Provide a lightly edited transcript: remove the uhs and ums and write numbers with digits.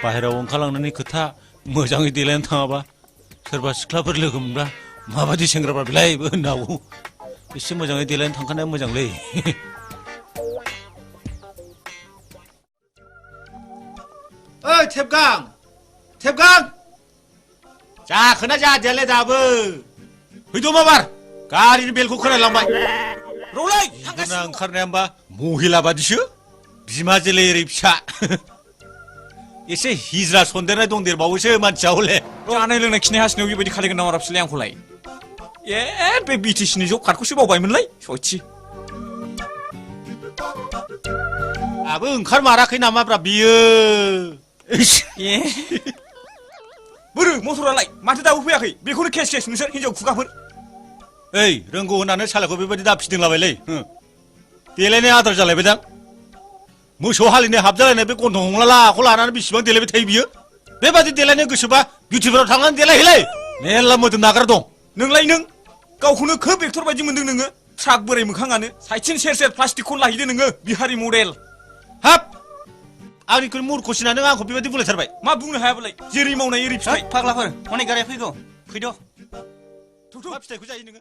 बाहेरायाव ओंखारलांनायनि खोथा मोजाङै देलायनो थाङाबा सोरबा सिख्लाफोर लोगो मोनब्ला माबादि सेंग्राफ्रा बिलायबो होननांगौ एसे मोजाङै देलायनो थांखानाया मोजांलै ओइ थेबगां जाखोना जादियालै दाबो फैद' माबार गारिनि बेलखौ खोनालांबाय रौलै ओंखारनाया होमबा महिला बादिसो बिमाजोलै ओरै फिसा एसे हिज्रा सन्देरनाय दंदेरबावोसो मानसिया हले जानाय लोंनाय खिनाय हासुनायाव बेबायदि खालायगोन नामा बिसोरलाय आंखौलाय बे बिटिसिनि जब कार्डखौसो बावबायमोनलाय सयथि दाबो ओंखारमाराखै नामाब्रा बियो बोरो मटरालाय माथो दाबो फैयाखै बेखौनो केस नोंसोर हिनजाव खुगाफोर ओइ रोंगौ होननानै सालाखौ बेबायदि दाफिदोंलाबायलै देलायनाय आदार जालायबायदां मोसौ हालिनाय हाबजालायनाय बे गन्थं हमलालाखौ लानानै बेसेबां देलायबाय थायो बियो बेबादि देलायनो गोसोबा बिउटिफोराव थांनानै देलायहैलाय मेरला मोदोम नाग्रा दं नोंलाय नों गावखौनो खोब एक्टर बायदि मोनदों नोङो ट्राक बोराय मोखाङानो साइथिन सेर प्लास्टिकखौ लाहैदो नोङो बिहारि मडेल हाब आंनिख्रुइ मुरख'सिना नों आंखौ बेबायदि बुंलायथारबाय मा बुंनो हायाबालाय जेरै मावनाय एरै फिथाइ फाग्लाफोर हनै गारिया फैगौ मा फिथाइखौ जायो नोङो